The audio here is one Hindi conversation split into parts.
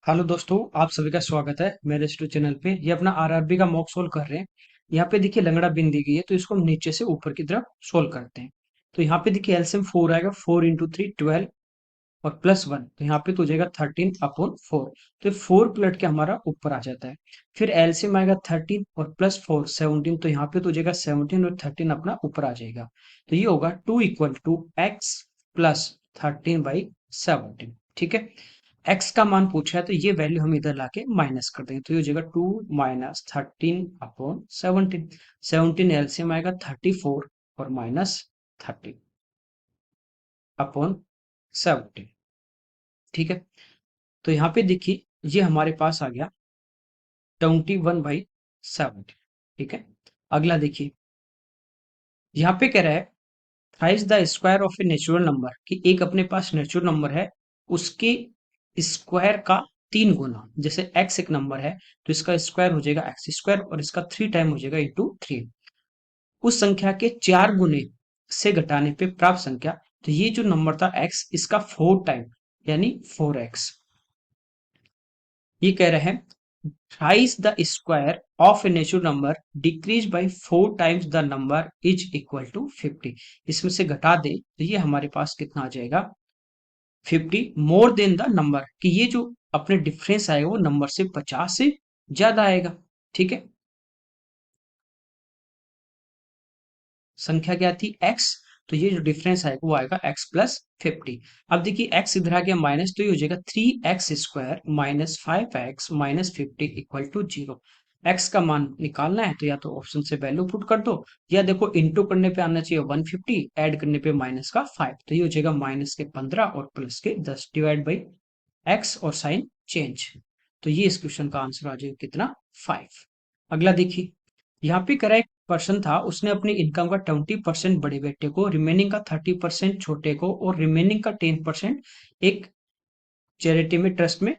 हेलो दोस्तों, आप सभी का स्वागत है मेरे यूट्यूब चैनल पे। ये अपना आरआरबी का मॉक सोल्व कर रहे हैं। यहाँ पे देखिए लंगड़ा बिन दी गई है, तो इसको हम नीचे से ऊपर की तरफ सोल्व करते हैं। तो यहाँ पे देखिए एलसीएम 4 आएगा, 4 इंटू 3 12 और प्लस 1, तो यहाँ पे तो हो जाएगा 13/4। तो 4 पलट के हमारा ऊपर आ जाता है। फिर एलसीएम आएगा 13 और प्लस 4 17, तो यहाँ पे तो हो जाएगा 17 और 13 अपना ऊपर आ जाएगा। तो ये होगा 2 इक्वल टू एक्स प्लस 13/17। ठीक है, एक्स का मान पूछा है तो ये वैल्यू हम इधर लाके माइनस कर देंगे, तो ये हो जाएगा 2 माइनस 13/17। 17 एलसीएम आएगा 34 और माइनस 30/17। ठीक है, तो यहाँ पे देखिए ये हमारे पास आ गया 21/17। ठीक है, अगला देखिए यहाँ पे कह रहा है thrice the square of a natural number, कि एक अपने पास नेचुरल नंबर है उसके स्क्वायर का 3 गुना। जैसे एक्स एक नंबर है तो इसका स्क्वायर हो जाएगा एक्स स्क्वायर और इसका 3 टाइम हो जाएगा इंटू 3। उस संख्या के 4 गुने से घटाने पे प्राप्त संख्या, तो ये जो नंबर था एक्स, इसका 4 टाइम यानी 4x। ये कह रहे हैं thrice the square of a natural number decreased by 4 times the number is equal to 50। इसमें से घटा दे तो ये हमारे पास कितना आ जाएगा 50 मोर देन द नंबर, कि ये जो अपने डिफरेंस आएगा वो नंबर से 50 से ज्यादा आएगा। ठीक है, संख्या क्या थी x, तो ये जो डिफरेंस आएगा वो आएगा x प्लस 50। अब देखिए x इधर आ गया माइनस, तो ये हो जाएगा 3x² minus 5x minus 50 equal to 0। x का मान निकालना है तो या तो ऑप्शन से वैल्यू पुट कर दो, या देखो इंटू करने पे आना चाहिए 150, ऐड करने पे माइनस का 5, तो ये हो जाएगा माइनस के 15 और प्लस के 10 डिवाइड बाई एक्स और साइन चेंज। तो ये इस क्वेश्चन का आंसर आ जाएगा कितना 5। अगला देखिए यहाँ पे करा एक पर्सन था, उसने अपनी इनकम का 20% बड़े बेटे को, रिमेनिंग का 30% छोटे को और रिमेनिंग का 10% एक चैरिटी में ट्रस्ट में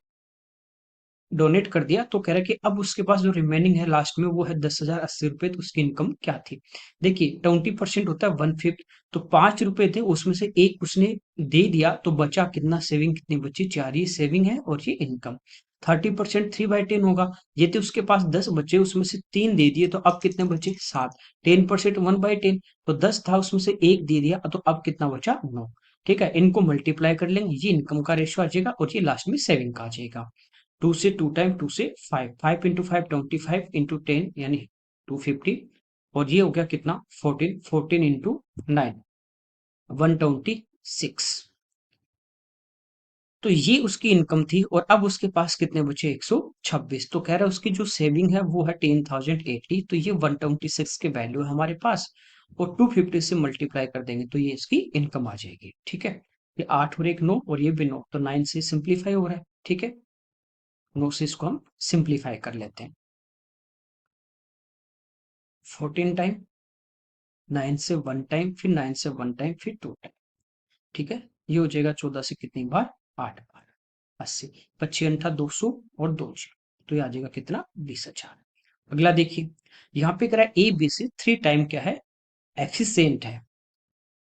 डोनेट कर दिया। तो कह रहा है कि अब उसके पास जो रिमेनिंग है लास्ट में वो है 10,080 रुपए। तो उसकी इनकम क्या थी? देखिए 20% होता है 1/5, तो 5 रुपए थे उसमें से एक उसने दे दिया, तो बचा कितना? सेविंग कितनी बची? 4। ये सेविंग है और ये इनकम। 30% 3/10 होगा। ये थे उसके पास 10 बचे, उसमें से 3 दे दिए, तो अब कितने बचे? 7। 10% 1/10, तो 10 था उसमें से एक दे दिया, तो अब कितना बचा? 9। ठीक है, इनको मल्टीप्लाई कर लेंगे, ये इनकम का रेशियो आ जाएगा और ये लास्ट में सेविंग का आ जाएगा। 2 से 2 टाइम 2 से 5, 5 इंटू 5 25 इंटू 10 यानी 250, और ये हो गया कितना 14, 14 इंटू 9 126। तो ये उसकी इनकम थी और अब उसके पास कितने बचे? 126। तो कह रहा है उसकी जो सेविंग है वो है 10,080। तो ये 126 के वैल्यू है हमारे पास, और 250 से मल्टीप्लाई कर देंगे तो ये इसकी इनकम आ जाएगी। ठीक है, ये 8 और एक 9 और ये भी 9, तो 9 से सिंप्लीफाई हो रहा है। ठीक है, 9 से इसको हम सिंप्लीफाई कर लेते हैं। 14 टाइम, 9 से 1 टाइम, फिर 9 से 1 टाइम, फिर 2 टाइम। ठीक है, ये हो जाएगा 14 से कितनी बार? 8 बार। 80, 25 अंठा 200 और 2 जीरो, तो ये आ जाएगा कितना? 20,000। अगला देखिए यहाँ पे करा ए बी से 3 टाइम क्या है? एफिशिएंट है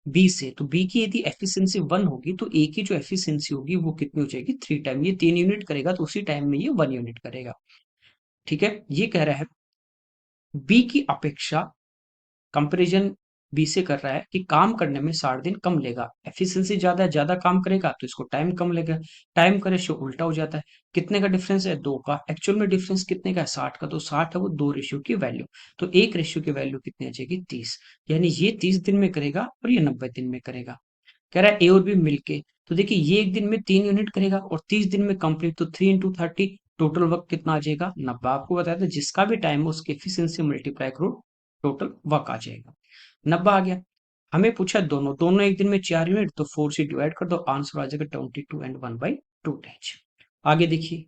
बी से, तो बी की यदि एफिशिएंसी 1 होगी तो ए की जो एफिशिएंसी होगी वो कितनी हो जाएगी? 3 टाइम। ये 3 यूनिट करेगा तो उसी टाइम में ये 1 यूनिट करेगा। ठीक है, ये कह रहा है बी की अपेक्षा, कंपैरिजन बी से कर रहा है कि काम करने में 60 दिन कम लेगा। एफिशिएंसी ज्यादा है, ज्यादा काम करेगा तो इसको टाइम कम लेगा। टाइम का रेशियो उल्टा हो जाता है। कितने का डिफरेंस है? 2 का। एक्चुअल में डिफरेंस कितने का है? 60 का। तो 60 है वो 2 रेशियो की वैल्यू, तो एक रेशियो की वैल्यू कितनी आ जाएगी? 30। यानी ये 30 दिन में करेगा और ये 90 दिन में करेगा। कह रहा है ए और बी मिलके, तो देखिए ये एक दिन में 3 यूनिट करेगा और 30 दिन में कंप्लीट, तो 3 इंटू 30, टोटल वर्क कितना आ जाएगा? 90। आपको बताया था जिसका भी टाइम हो उसकी एफिशिएंसी मल्टीप्लाई करो, टोटल वर्क आ जाएगा। 90 आ गया। हमें पूछा दोनों दोनों एक दिन में 4 यूनिट, तो 4 से डिवाइड कर दो, आंसर आ जाएगा 22 एंड 1/2 टाइम्स। आगे देखिए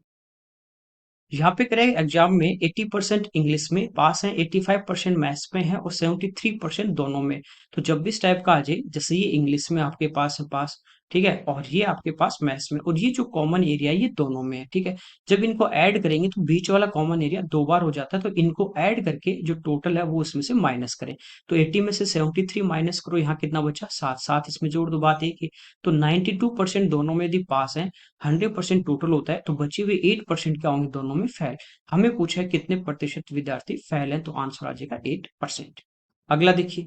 यहाँ पे करें एग्जाम में 80% इंग्लिश में पास है, 85% मैथ्स में है और 73% दोनों में। तो जब भी इस टाइप का आ जाए, जैसे ये इंग्लिश में आपके पास है पास, ठीक है, और ये आपके पास मैथ्स में, और ये जो कॉमन एरिया ये दोनों में है। ठीक है, जब इनको ऐड करेंगे तो बीच वाला कॉमन एरिया दो बार हो जाता है, तो इनको ऐड करके जो टोटल है वो उसमें से माइनस करें। तो 80 में से 73 माइनस करो, यहाँ कितना बचा 7, 7 इसमें जोड़ दो, बात एक ही। तो 92% दोनों में यदि पास है, 100% टोटल होता है, तो बचे हुए 8% क्या होंगे, दोनों में फेल। हमें पूछा है कितने प्रतिशत विद्यार्थी फेल हैं, तो आंसर आ जाएगा 8%। अगला देखिए,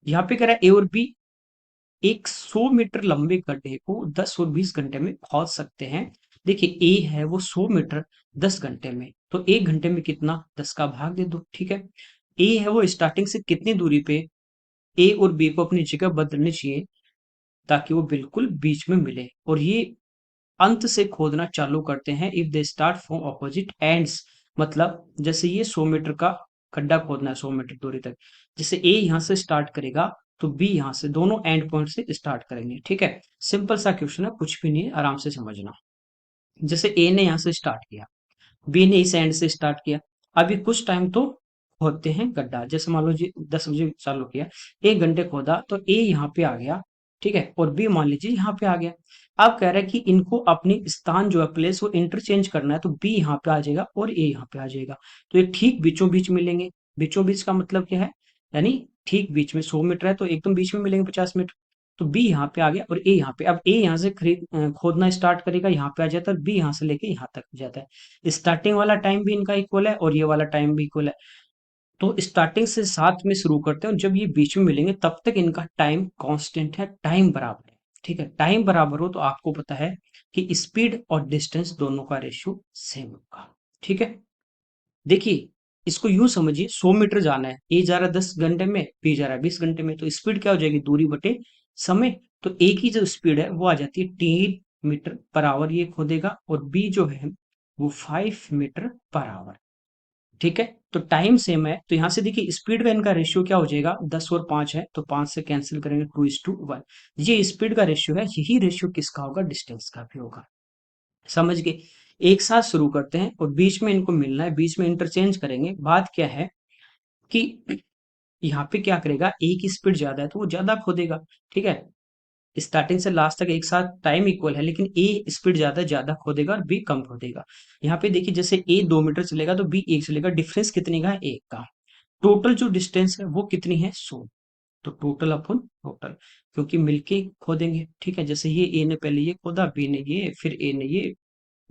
यहाँ पे कह रहा है ए और बी एक 100 मीटर लंबे गड्ढे को 10 और 20 घंटे में खोद सकते हैं। देखिए ए है वो 100 मीटर 10 घंटे में, तो एक घंटे में कितना, 10 का भाग दे दो। ठीक है, ए है वो स्टार्टिंग से कितनी दूरी पे ए और बी को अपनी जगह बदलनी चाहिए ताकि वो बिल्कुल बीच में मिले, और ये अंत से खोदना चालू करते हैं if they start from opposite ends. मतलब जैसे ये 100 मीटर का गड्ढा खोदना है 100 मीटर दूरी तक, जैसे ए यहाँ से स्टार्ट करेगा तो बी यहाँ से, दोनों एंड पॉइंट से स्टार्ट करेंगे। ठीक है, सिंपल सा क्वेश्चन है, कुछ भी नहीं है, आराम से समझना। जैसे ए ने यहाँ से स्टार्ट किया, बी ने इस एंड से स्टार्ट किया, अभी कुछ टाइम तो खोदते हैं गड्ढा, जैसे मान लो जी 10 बजे चालू किया, 1 घंटे खोदा तो ए यहाँ पे आ गया। ठीक है, और बी मान लीजिए यहाँ पे आ गया। अब कह रहा है कि इनको अपनी स्थान जो है प्लेस वो इंटरचेंज करना है, तो बी यहाँ पे आ जाएगा और ए यहाँ पे आ जाएगा, तो ये ठीक बीचों बीच मिलेंगे। बीचों बीच का मतलब क्या है, यानी ठीक बीच में 100 मीटर है तो एकदम बीच में मिलेंगे 50 मीटर। तो बी यहाँ पे आ गया और ए यहाँ पे, अब ए यहाँ से खोदना स्टार्ट करेगा, यहाँ पे आ जाता है, बी यहाँ से लेके यहाँ तक जाता है। स्टार्टिंग वाला टाइम भी इनका इक्वल है और ये वाला टाइम भी इक्वल है। तो स्टार्टिंग से 7 में शुरू करते हैं और जब ये बीच में मिलेंगे तब तक इनका टाइम कांस्टेंट है, टाइम बराबर है। ठीक है, टाइम बराबर हो तो आपको पता है कि स्पीड और डिस्टेंस दोनों का रेशियो सेम होगा। ठीक है, देखिए इसको यूं समझिए, 100 मीटर जाना है, ए जा रहा है 10 घंटे में, बी जा रहा है 20 घंटे में, तो स्पीड क्या हो जाएगी, दूरी बटे समय। तो ए की जो स्पीड है वो आ जाती है 3 मीटर पर आवर ये खोदेगा, और बी जो है वो 5 मीटर पर आवर। ठीक है, तो टाइम सेम है, तो यहां से देखिए स्पीड का इनका रेशियो क्या हो जाएगा, 10 और 5 है तो 5 से कैंसिल करेंगे, 2:1। ये स्पीड का रेशियो है, यही रेशियो किसका होगा, डिस्टेंस का भी होगा। समझ गए, एक साथ शुरू करते हैं और बीच में इनको मिलना है, बीच में इंटरचेंज करेंगे। बात क्या है कि यहाँ पे क्या करेगा, ए की स्पीड ज्यादा है तो वो ज्यादा खोदेगा। ठीक है, स्टार्टिंग से लास्ट तक एक साथ टाइम इक्वल है, लेकिन ए स्पीड ज्यादा ज्यादा खोदेगा और बी कम खोदेगा। यहाँ पे देखिए जैसे ए 2 मीटर चलेगा तो बी 1 चलेगा, डिफरेंस कितने का है, 1 का। टोटल जो डिस्टेंस है वो कितनी है, 100। तो टोटल अपन टोटल, क्योंकि मिलके खोदेंगे। ठीक है, जैसे ये ए ने पहले ये खोदा, बी ने ये, फिर ए ने ये,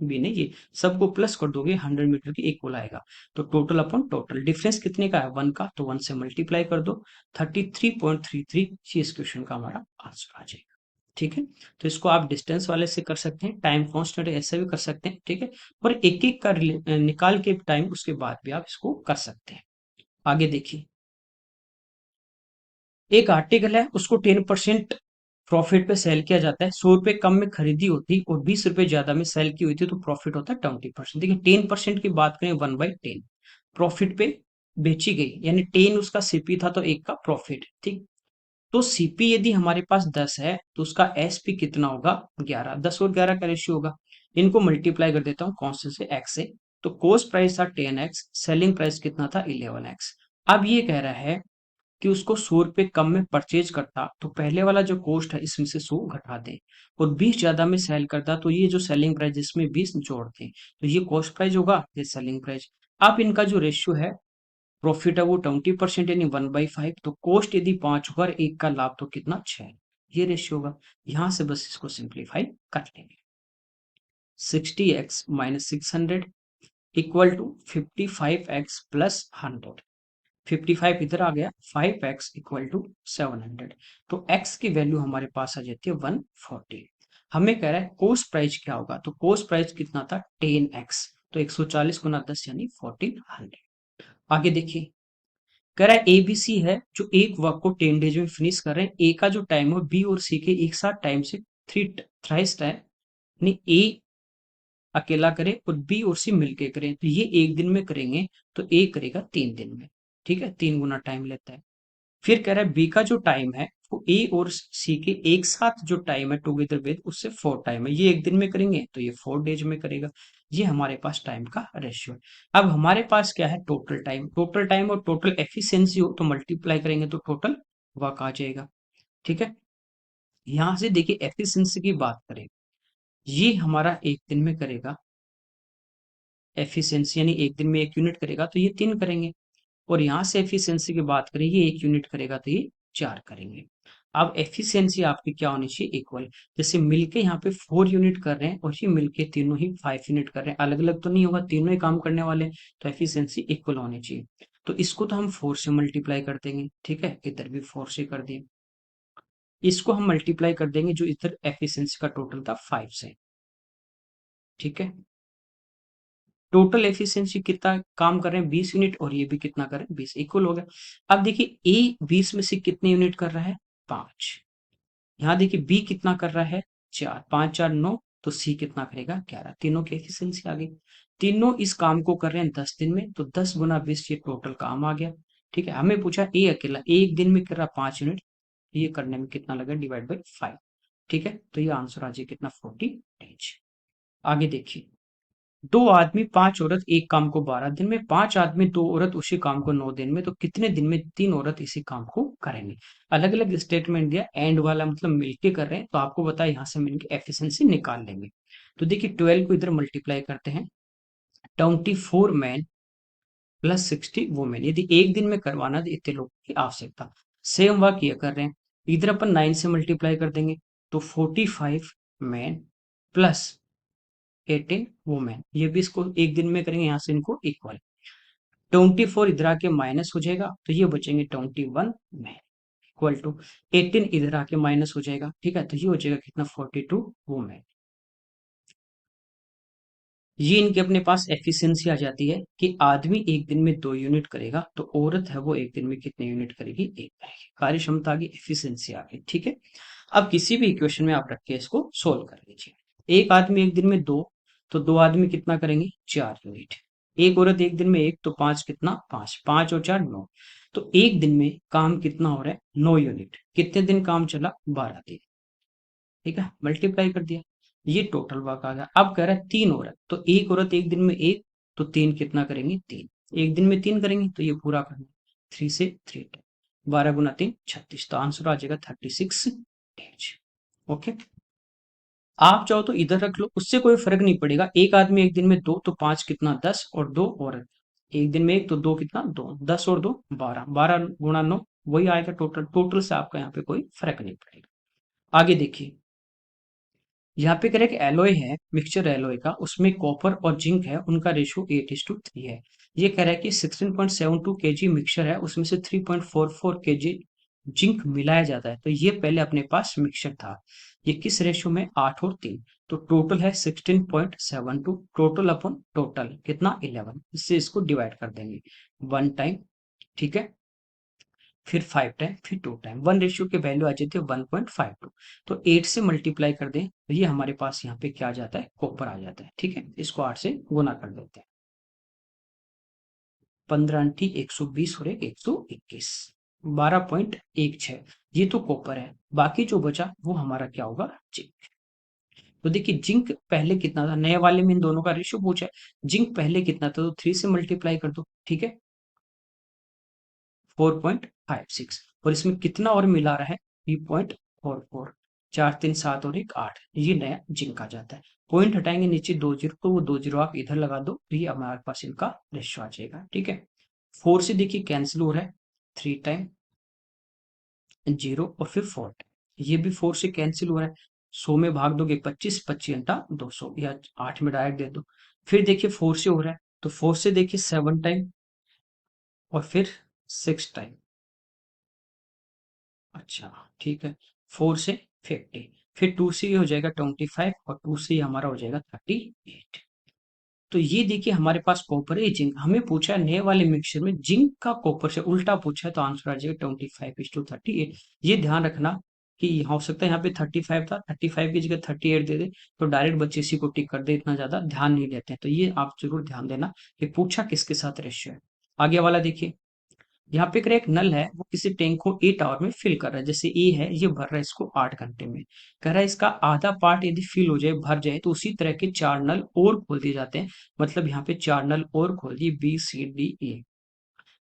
बी ने ये, सबको प्लस कर दोगे 100 मीटर की इक्वल आएगा। तो टोटल अपॉन टोटल, डिफरेंस कितने का है, 1 का, तो 1 से मल्टीप्लाई कर दो, 33.33, ये इस क्वेश्चन का हमारा आंसर आ जाएगा। ठीक है, तो इसको आप डिस्टेंस वाले से कर सकते हैं, टाइम कांस्टेंट ऐसे भी कर सकते हैं। ठीक है, और एक एक का निकाल के टाइम उसके बाद भी आप इसको कर सकते हैं। आगे देखिए, एक आर्टिकल है उसको 10% प्रॉफिट पे सेल किया जाता है, 100 रुपए कम में खरीदी होती और 20 रुपए ज्यादा में सेल की हुई थी, तो प्रॉफिट होता है 20%। देखिए 10% की बात करें, 1/10 प्रॉफिट पे बेची गई, यानी 10 उसका सीपी था तो एक का प्रॉफिट। ठीक, तो सीपी यदि हमारे पास 10 है तो उसका एसपी कितना होगा, 11, 10 और 11 का रेशियो होगा। इनको मल्टीप्लाई कर देता हूँ कौन से एक्स से, तो कोस्ट प्राइस था 10x, सेलिंग प्राइस कितना था 11x। अब ये कह रहा है कि उसको 100 रुपए कम में परचेज करता तो पहले वाला जो कोस्ट है इसमें से 100 घटा दे, और 20 ज्यादा में सेल करता तो ये जो सेलिंग प्राइस जिसमें 20 जोड़ दे, तो ये कॉस्ट प्राइस होगा, ये सेलिंग प्राइस। अब इनका जो रेशियो है प्रॉफिट है वो 20%, यानी 1/5, तो कॉस्ट यदि 5 होगा और एक का लाभ तो कितना, 6, ये रेशियो होगा। यहां से बस इसको सिंप्लीफाई कर लेंगे, 60x - 600 equal to 55x plus 100। 55 इधर आ गया, 5x इक्वल टू 700, तो x की वैल्यू हमारे पास आ जाती है 140। हमें कह रहा है कोस्ट प्राइस क्या होगा, तो कोस्ट प्राइस कितना था 10x, तो 140 गुना 10 यानी 1400। आगे देखिए, कह रहा है एबीसी है जो एक वर्क को 10 डेज में फिनिश कर रहे हैं, ए का जो टाइम है बी और सी के एक साथ टाइम से थ्राइस टाइम, यानी ए अकेला करे और बी और सी मिलके करें, तो ये एक दिन में करेंगे तो ए करेगा 3 दिन में। ठीक है, 3 गुना टाइम लेता है। फिर कह रहा है बी का जो टाइम है वो ए और सी के एक साथ जो टाइम है टुगेदर विद उससे 4 टाइम है, ये एक दिन में करेंगे तो ये 4 डेज में करेगा। ये हमारे पास टाइम का रेशियो है। अब हमारे पास क्या है, टोटल टाइम, टोटल टाइम और टोटल एफिशिएंसी हो तो मल्टीप्लाई करेंगे तो टोटल वर्क आ जाएगा। ठीक है, यहां से देखिए एफिशिएंसी की बात करें, ये हमारा एक दिन में करेगा एफिशिएंसी, यानी एक दिन में 1 यूनिट करेगा तो ये 3 करेंगे। और यहाँ से एफिशिएंसी की बात करें, ये 1 यूनिट करेगा तो ये 4 करेंगे। अब एफिशिएंसी आपकी क्या होनी चाहिए, इक्वल। जैसे मिलके यहाँ पे 4 यूनिट कर रहे हैं और ये मिलके तीनों ही 5 यूनिट कर रहे हैं, अलग अलग तो नहीं होगा, तीनों ही काम करने वाले हैं, तो एफिशिएंसी इक्वल होनी चाहिए। तो इसको तो हम 4 से मल्टीप्लाई कर देंगे, ठीक है, इधर भी 4 से कर दिए। इसको हम मल्टीप्लाई कर देंगे जो इधर एफिशिएंसी का टोटल था 5 से, ठीक है। टोटल एफिशिएंसी कितना काम कर रहे हैं, 20 यूनिट, और ये भी कितना कर रहे हैं, 20, इक्वल हो गया। अब देखिए ए 20 में से कितने यूनिट कर रहा है, 5। यहाँ देखिए बी कितना कर रहा है, 4, 5 4 9, तो सी कितना करेगा, 11। तीनों की एफिशिएंसी आ गई। तीनों इस काम को कर रहे हैं 10 दिन में, तो 10 गुना 20 ये टोटल काम आ गया, ठीक है। हमें पूछा ए अकेला एक दिन में कर रहा 5 यूनिट, ये करने में कितना लगा, डिवाइड बाई 5, ठीक है। तो ये आंसर आ जाए कितना, 40 डेज। आगे देखिए, 2 आदमी 5 औरत एक काम को 12 दिन में, 5 आदमी 2 औरत उसी काम को 9 दिन में, तो कितने दिन में 3 औरत इसी काम को करेंगे। अलग अलग स्टेटमेंट दिया, एंड वाला मतलब मिलके कर रहे हैं, तो आपको बताया यहाँ से हम इनकी एफिशिएंसी निकाल लेंगे। तो देखिए 12 को इधर मल्टीप्लाई करते हैं, 24 मैन प्लस 60 वुमेन, यदि एक दिन में करवाना तो इतने लोगों की आवश्यकता। सेम वर्क ये कर रहे हैं, इधर अपन 9 से मल्टीप्लाई कर देंगे, तो 45 मैन प्लस 18 वुमेन, ये भी इसको एक दिन में करेंगे, यहाँ से इनको इक्वल। 24 इधर आके माइनस हो जाएगा, तो ये बचेंगे 21 मैन, इक्वल टू 18 इधर आके माइनस हो जाएगा, ठीक है, तो ये हो जाएगा कितना, 42 वुमेन। ये इनके अपने पास एफिशिएंसी आ जाती है कि आदमी एक दिन में 2 यूनिट करेगा, तो औरत है वो एक दिन में कितने यूनिट करेगी, एक करेगी। कार्य क्षमता की एफिशिएंसी आ गई, ठीक है। अब किसी भी इक्वेशन में आप रख के इसको सोल्व कर लीजिए। एक आदमी एक दिन में 2, तो 2 आदमी कितना करेंगे, 4 यूनिट। एक औरत एक दिन में 1, तो 5 कितना, 5, 5 और 4 9, तो एक दिन में काम कितना हो रहा है, 9 यूनिट। कितने दिन काम चला, 12 दिन, ठीक है, मल्टीप्लाई कर दिया, ये टोटल वर्क आ गया। अब कह रहा है 3 औरत, तो एक औरत एक दिन में 1, तो 3 कितना करेंगे, 3, एक दिन में 3 करेंगे, तो ये पूरा करना 3 से 3 12 गुना 3 36, तो आंसर आ जाएगा 36 डेज। ओके, आप चाहो तो इधर रख लो, उससे कोई फर्क नहीं पड़ेगा। एक आदमी एक दिन में 2, तो 5 कितना, 10, और 2 औरत एक दिन में 1, तो 2 कितना, 2, 10 और 2 12, 12 गुणा 9, वही आएगा टोटल। टोटल से आपका यहाँ पे कोई फर्क नहीं पड़ेगा। आगे देखिए, यहाँ पे कह रहे हैं कि एलॉय है, मिक्सचर एलॉय का, उसमें कॉपर और जिंक है, उनका रेशियो 8:3 है। ये कह रहा है कि 16.72 केजी मिक्सचर है, उसमें से 3.44 केजी जिंक मिलाया जाता है, तो ये पहले अपने पास मिक्सचर था। ये किस रेशियो में, 8 और 3, तो टोटल है 16.72, टोटल अपॉन टोटल कितना, 11, इससे इसको डिवाइड कर देंगे 1 टाइम, ठीक है, फिर 5 टाइम, फिर 2 टाइम, 1 रेशियो की वैल्यू आ जाती है 1.52, तो 8 से मल्टीप्लाई कर दें, तो ये हमारे पास यहाँ पे क्या आ जाता है, कॉपर आ जाता है, ठीक है। इसको 8 से गुना कर देते हैं, 15 120 और 121, 12.16, ये तो कॉपर है। बाकी जो बचा वो हमारा क्या होगा, जिंक। तो देखिए जिंक पहले कितना था, नए वाले में इन दोनों का रेशियो पूछा है, जिंक पहले कितना था, तो 3 से मल्टीप्लाई कर दो, ठीक है, 4.56, और इसमें कितना और मिला रहा है, 3.44, 4 3 7 और 1 8, ये नया जिंक आ जाता है। पॉइंट हटाएंगे नीचे 2 जीरो, तो वो 2 जीरो आप इधर लगा दो, तो ये हमारे पास इनका रेशियो आ जाएगा, ठीक है। 4 से देखिए कैंसिल हो रहा है, 3 टाइम 0, और फिर 4 टाइम, ये भी 4 से कैंसिल हो रहा है, 100 में भाग दोगे 25, 25 घंटा 200, या 8 में डायरेक्ट दे दो। फिर देखिए 4 से हो रहा है, तो 4 से देखिए 7 टाइम, और फिर 6 टाइम, अच्छा, ठीक है, 4 से 50, फिर 2 से ये हो जाएगा 25, और 2 से ये हमारा हो जाएगा 38। तो ये देखिए हमारे पास कॉपर है, जिंक हमें पूछा है, नए वाले मिक्सचर में जिंक का कॉपर से उल्टा पूछा है, तो आंसर आ जाएगा 25:38। ये ध्यान रखना कि हो सकता है यहाँ पे 35 था, 35 की जगह 38 दे दे, तो डायरेक्ट बच्चे इसी को टिक कर दे, इतना ज्यादा ध्यान नहीं देते हैं, तो ये आप जरूर ध्यान देना कि पूछा किसके साथ रेशियो है। आगे वाला देखिए, यहाँ पे एक नल है, वो किसी टैंक को 8 आवर में फिल कर रहा है, जैसे ए है ये भर रहा है इसको 8 घंटे में। कह रहा है इसका आधा पार्ट यदि फिल हो जाए, भर जाए, तो उसी तरह के 4 नल और खोल दिए जाते हैं। मतलब यहाँ पे 4 नल और खोल दिए, बी सी डी ए।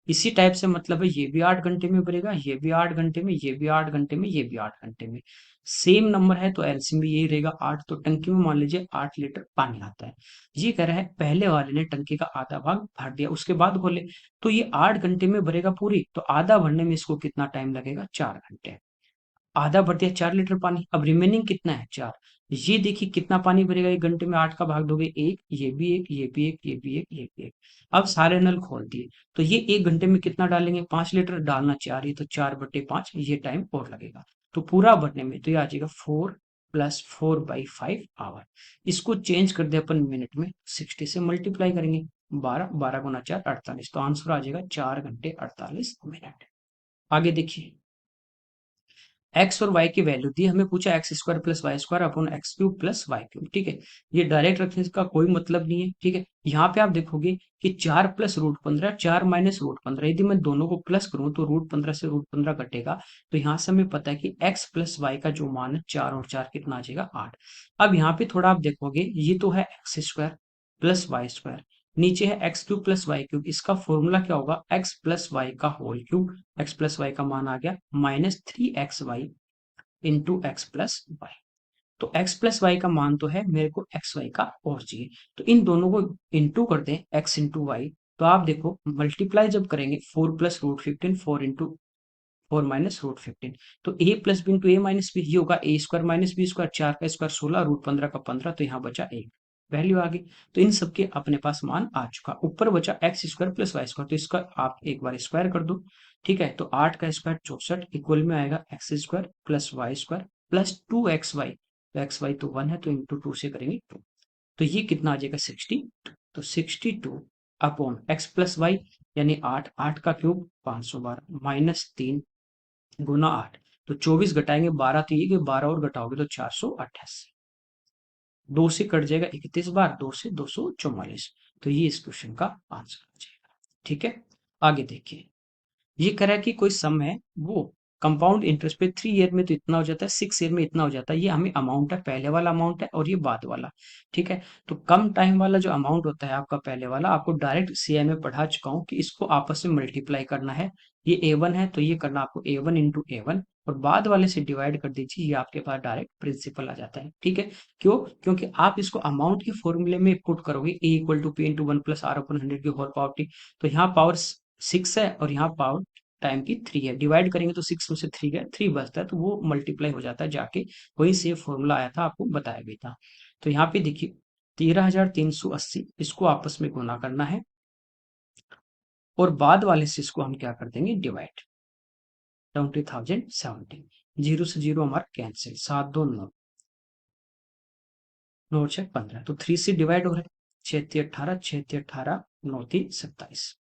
इसी टाइप से मतलब है, ये भी 8 घंटे में भरेगा, ये भी 8 घंटे में, ये भी 8 घंटे में, ये भी 8 घंटे में। सेम नंबर है तो एलसीएम भी यही रहेगा 8। तो टंकी में मान लीजिए 8 लीटर पानी आता है। ये कह रहा है पहले वाले ने टंकी का आधा भाग भर दिया उसके बाद खोले, तो ये 8 घंटे में भरेगा पूरी, तो आधा भरने में इसको कितना टाइम लगेगा, 4 घंटे। आधा भर दिया 4 लीटर पानी, अब रिमेनिंग कितना है, 4। ये देखिए कितना पानी भरेगा 1 घंटे में, 8 का भाग दोगे 1, ये भी 1, ये भी 1, ये भी 1, ये भी 1। अब सारे नल खोल दिए, तो ये 1 घंटे में कितना डालेंगे, 5 लीटर डालना 4 ही, तो 4/5 ये टाइम और लगेगा। तो पूरा भरने में तो ये आ जाएगा 4 + 4/5 आवर। इसको चेंज कर दे अपन मिनट में, 60 से मल्टीप्लाई करेंगे, 12, 12 × 4 48, तो आंसर आ जाएगा 4 घंटे 48 मिनट। आगे देखिए, एक्स और वाई की वैल्यू दी, हमें पूछा x² + y² upon x³ + y³, ठीक है। ये डायरेक्ट रखने का कोई मतलब नहीं है, ठीक है। यहाँ पे आप देखोगे कि 4 + √15, 4 - √15, यदि मैं दोनों को प्लस करूं तो √15 से √15 कटेगा। तो यहाँ से हमें पता है कि x + y का जो मान है 4 और 4 कितना आ जाएगा, 8। अब यहाँ पे थोड़ा आप देखोगे, ये तो है x² + y², नीचे है x³ + y³, इसका फॉर्मूला क्या होगा, x + y का होल क्यूब। x + y का मान आ गया -3xy into x plus y. तो x प्लस वाई का मान तो है, मेरे को एक्स वाई का और चाहिए। तो इन दोनों को इंटू कर दें, x इंटू वाई। तो आप देखो मल्टीप्लाई जब करेंगे, 4 + √15, 4 इंटू 4 माइनस √15, तो a plus b into a minus b, ये होगा a² - b², 4 का स्क्वायर 16, √15 का 15, तो यहाँ बचा 1, वैल्यू आ गई। तो इन सबके अपने पास मान आ चुका। ऊपर बचा x² + y², तो इसका आप एक बार स्क्वायर कर दो, ठीक है। तो 8 का स्क्वायर 64 इक्वल में आएगा x² + y² प्लस 2xy। तो xy तो 1 है, तो इंटू 2 से करेंगे 2, तो ये कितना आ जाएगा, 62। तो 62 अपॉन एक्स प्लस वाई, यानी 8, 8 का क्यूब 512 माइनस 3 गुना 8, तो 24 घटाएंगे 12, तो ये कि 12 और घटाओगे तो 488, 2 से कट जाएगा 31 बार, 2 से 244। तो ये इस क्वेश्चन का आंसर हो जाएगा, ठीक है। आगे देखिए, ये कह रहा है कि कोई सम है, वो कंपाउंड इंटरेस्ट पे 3 ईयर में तो इतना हो जाता है, 6 ईयर में इतना हो जाता है। ये हमें अमाउंट है, पहले वाला अमाउंट है और ये बाद वाला, ठीक है। तो कम टाइम वाला जो अमाउंट होता है आपका पहले वाला, आपको डायरेक्ट सीआई में पढ़ा चुका हूँ कि इसको आपस में मल्टीप्लाई करना है। ये A1 है तो ये करना आपको A1 इंटू A1, और बाद वाले से डिवाइड कर दीजिए, ये आपके पास डायरेक्ट प्रिंसिपल आ जाता है, ठीक है। क्यों, क्योंकि आप इसको अमाउंट के फॉर्मूले में पुट करोगे, A = P × 1 + R/100 की होल पावर t। तो यहाँ पावर 6 है और यहाँ पावर टाइम की 3 है, डिवाइड करेंगे तो 6 में से 3 गया, 3 बचता है, तो वो मल्टीप्लाई हो जाता है जाके, वही से फॉर्मूला आया था, आपको बताया भी था। तो यहाँ पे देखिए 13,380, इसको आपस में गुना करना है, और बाद वाले से इसको हम क्या कर देंगे, डिवाइड। 20,070, 0 से 0 हमारा कैंसिल, 7 2 9, 9 6 15, तो 3 से डिवाइड हो रहा है, 6 3 18, 6 3 18, 9 3 27,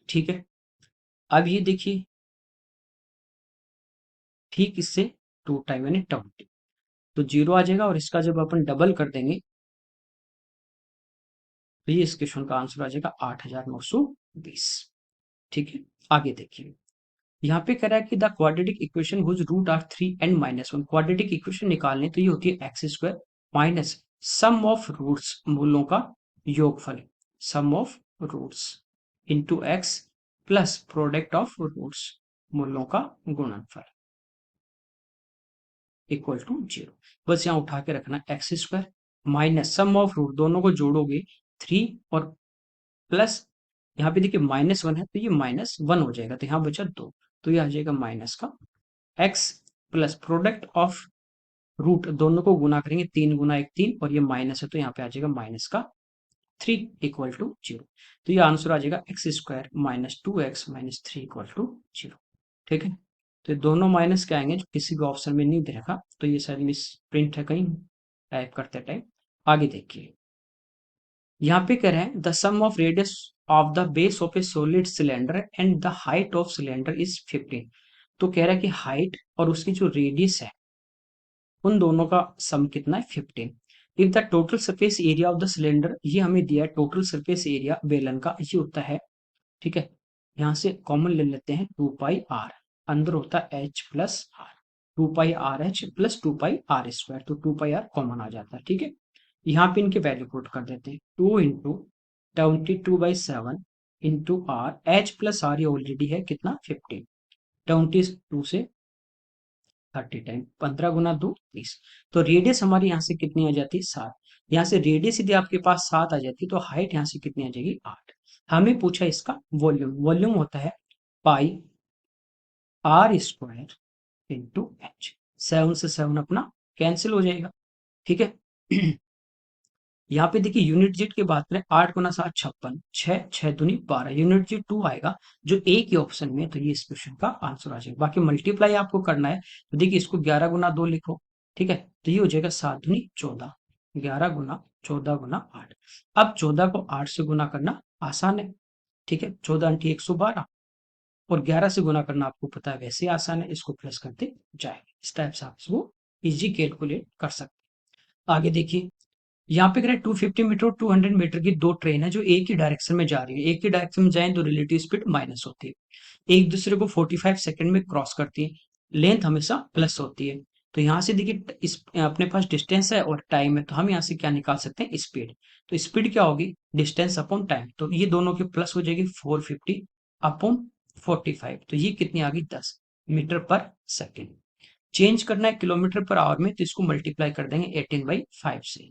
ठीक है। अब ये देखिए, ठीक इससे 2 टाइम यानी 20, तो 0 आ जाएगा, और इसका जब अपन डबल कर देंगे तो ये इस क्वेश्चन का आंसर आ जाएगा 8,920, ठीक है। आगे देखिए, यहाँ पे कह रहा है कि the quadratic equation whose roots are 3 एंड -1, क्वाड्रेटिक इक्वेशन निकालने तो ये होती है x² minus sum of roots, मूलों का योगफल, sum of roots into x plus product of roots, मूलों का गुणनफल, इक्वल टू 0। बस यहाँ उठा के रखना x² minus sum of root, दोनों को जोड़ोगे 3, और प्लस यहाँ पे देखिए -1 है तो ये -1 हो जाएगा, तो यहाँ बचा 2, तो ये आ जाएगा माइनस का x plus product of root, दोनों को गुना करेंगे, 3 गुना 1 3, और ये माइनस है तो यहाँ पे आ जाएगा माइनस का 3 इक्वल टू 0। तो ये आंसर आ जाएगा x² - 2x - 3 इक्वल टू 0, ठीक है। तो ये दोनों माइनस के आएंगे जो किसी भी ऑप्शन में नहीं दे रखा, तो ये शायद मिस प्रिंट है कहीं टाइप करते टाइम। आगे देखिए, यहाँ पे कह रहे हैं the sum of radius of the base of a solid cylinder and the height of cylinder is 15। तो कह रहा है कि हाइट और उसकी जो रेडियस है, उन दोनों का सम कितना है, 15। If the total surface area of the cylinder, ये हमें दिया है टोटल सरफेस एरिया बेलन का, ये होता है, ठीक है। यहाँ से कॉमन ले लेते हैं, 2πr, अंदर होता है h plus are, 2πrh plus 2πr², तो 2πr कॉमन आ जाता है, ठीक है। यहाँ पे इनके वैल्यू पुट कर देते हैं, 2 into 22/7 into r, h plus r ये ऑलरेडी है कितना 15, 22 से 30 टाइम 15 गुना 2 30। तो रेडियस हमारी यहाँ से कितनी आ जाती है 7। यहाँ से रेडियस यदि आपके पास 7 आ जाती है तो हाइट यहाँ से कितनी आ जाएगी 8। हमें पूछा इसका वॉल्यूम, वॉल्यूम होता है पाई आर स्क्वायर इंटू एच। 7 से 7 अपना कैंसिल हो जाएगा, ठीक है। यहाँ पे देखिए यूनिट जेट की बात करें, 8 गुना 7 56, 6 6 दूनी 12, यूनिट जेट 2 आएगा जो एक ही ऑप्शन में है, तो ये इस क्वेश्चन का आंसर आ जाएगा। बाकी मल्टीप्लाई आपको करना है, तो देखिए इसको 11 गुना 2 लिखो, ठीक है, तो ये हो जाएगा 7 दूनी 14, 11 गुना 14 गुना 8। अब 14 को 8 से गुना करना आसान है, ठीक है, 14 अंठी 112, और 11 से गुना करना आपको पता है वैसे आसान है, इसको प्लस करते जाएंगे। इस टाइप से आप इसको इजी कैलकुलेट कर सकते हैं। आगे देखिए, यहाँ पे कह रहे हैं 250 मीटर और 200 मीटर की दो ट्रेन है जो एक ही डायरेक्शन में जा रही है। एक ही डायरेक्शन में जाएं तो रिलेटिव स्पीड माइनस होती है, एक दूसरे को 45 सेकंड में क्रॉस करती है, लेंथ हमेशा प्लस होती है। तो यहाँ से देखिए इस अपने पास डिस्टेंस है और टाइम है, तो हम यहाँ से क्या निकाल सकते हैं स्पीड। तो स्पीड क्या होगी डिस्टेंस अपॉन टाइम, तो ये दोनों की प्लस हो जाएगी 450 अपॉन 45, तो ये कितनी आ गई 10 मीटर पर सेकेंड। चेंज करना है किलोमीटर पर आवर में, तो इसको मल्टीप्लाई कर देंगे 18/5 से,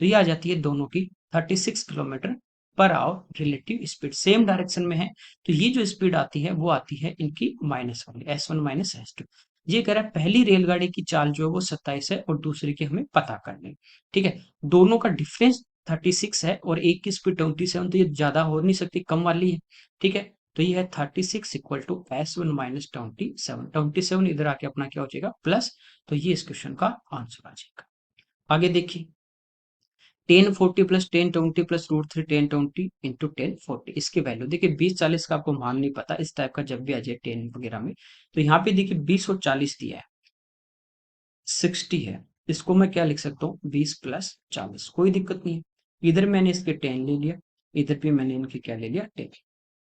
तो ये आ जाती है दोनों की 36 kilometre per hour relative speed, same direction में है। तो ये जो स्पीड आती है वो आती है इनकी माइनस वाली S1 माइनस S2। ये कह रहा है पहली रेलगाड़ी की चाल जो है वो 27 है और दूसरी की हमें पता करनी है, ठीक है। दोनों का डिफरेंस 36 है और एक की स्पीड 27, तो ये ज्यादा हो नहीं सकती, कम वाली है, ठीक है। तो ये है 36 इक्वल टू S1 माइनस 27, 27 इधर आके अपना क्या हो जाएगा प्लस, तो ये इस क्वेश्चन का आंसर आ जाएगा। आगे देखिए 1040 प्लस 1020 प्लस √3 1020 इंटू 1040, इसकी वैल्यू देखिए 20 40 का आपको मान नहीं पता, इस टाइप का जब भी आ जाए 10 वगैरह में, तो यहाँ पे देखिए 20 और 40 दिया है, 60 है, इसको मैं क्या लिख सकता हूँ 20 प्लस 40, कोई दिक्कत नहीं है। इधर मैंने इसके 10 ले लिया, इधर भी मैंने इनके क्या ले लिया 10,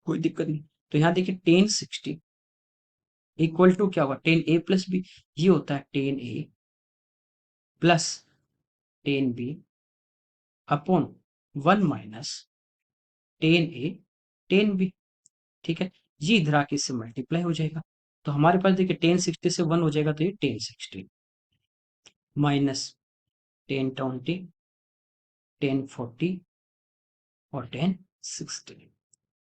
कोई दिक्कत नहीं। तो यहाँ देखिए 1060 इक्वल टू क्या होगा 10a प्लस बी, ये होता है 10a plus 10b upon 1 minus 10a 10b, ठीक है। ये इधर आके इससे मल्टीप्लाई हो जाएगा, तो हमारे पास देखिए 1060 से 1 हो जाएगा, तो ये 1060 माइनस 1020 1040 और 1060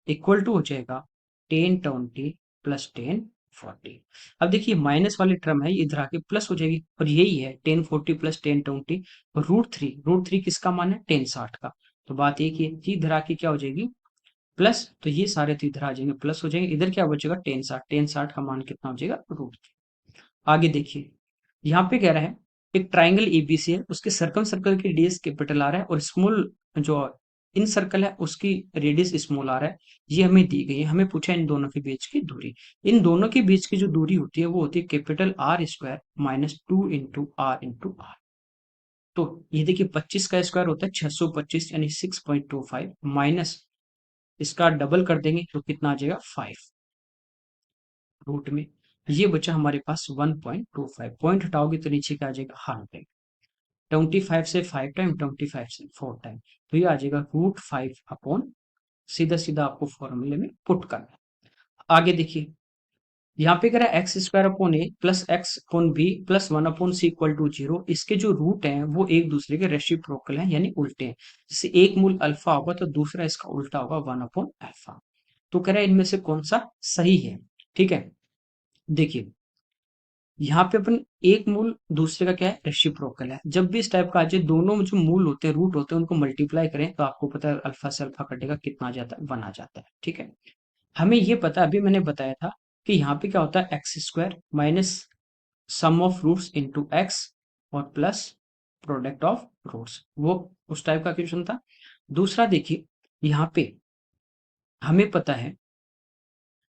इक्वल टू हो जाएगा 1020 प्लस 1040। अब देखिए माइनस वाली टर्म है, ये इधर आके प्लस हो जाएगी, और यही है 1040 प्लस 1020 √3, किसका मान है 1060 का, तो बात एक ही है, ये इधर आके क्या हो जाएगी प्लस, तो ये सारे तो इधर आ जाएंगे प्लस हो जाएंगे, इधर क्या बचेगा 1060 का मान कितना हो जाएगा √3। आगे देखिए यहाँ पे कह रहा है एक ट्राइंगल एबीसी है, उसके सर्कम सर्कल की रेडियस कैपिटल आर है और स्मॉल जो इन सर्कल है उसकी रेडियस स्मॉल आर है, ये हमें दी गई है। हमें पूछा इन दोनों के बीच की दूरी, इन दोनों के बीच की जो दूरी होती है वो होती है capital r square minus 2 into r. तो ये देखिए 25 का स्क्वायर होता है 625 यानी 6.25 माइनस इसका डबल कर देंगे तो कितना आ जाएगा 5 रूट में, ये बचा हमारे पास 1.25, पॉइंट हटाओगे तो नीचे क्या आ जाएगा हाफ टाइम, 25 से 5 टाइम 25 से 4 टाइम, तो ये आ जाएगा √5 अपॉन, सीधा सीधा आपको फॉर्मूले में पुट करना है। आगे देखिए यहाँ पे कह रहा है x square upon a plus x upon b plus 1 upon c equal to 0, इसके जो रूट हैं वो एक दूसरे के रेसिप्रोकल हैं यानी उल्टे हैं। जैसे एक मूल अल्फा होगा तो दूसरा इसका उल्टा होगा 1 अपॉन अल्फा, तो कह रहा है इनमें से कौन सा सही है, ठीक है। देखिए यहाँ पे अपन एक मूल दूसरे का क्या है रेसिप्रोकल है, जब भी इस टाइप का आ जाए दोनों जो मूल होते हैं रूट होते हैं उनको मल्टीप्लाई करें तो आपको पता है अल्फा से अल्फा कटेगा कितना आ जाता है 1 आ जाता है, ठीक है। हमें ये पता अभी मैंने बताया था कि यहाँ पे क्या होता है x square minus sum of roots into x और प्लस प्रोडक्ट ऑफ रूट्स, वो उस टाइप का क्वेश्चन था। दूसरा देखिए यहाँ पे हमें पता है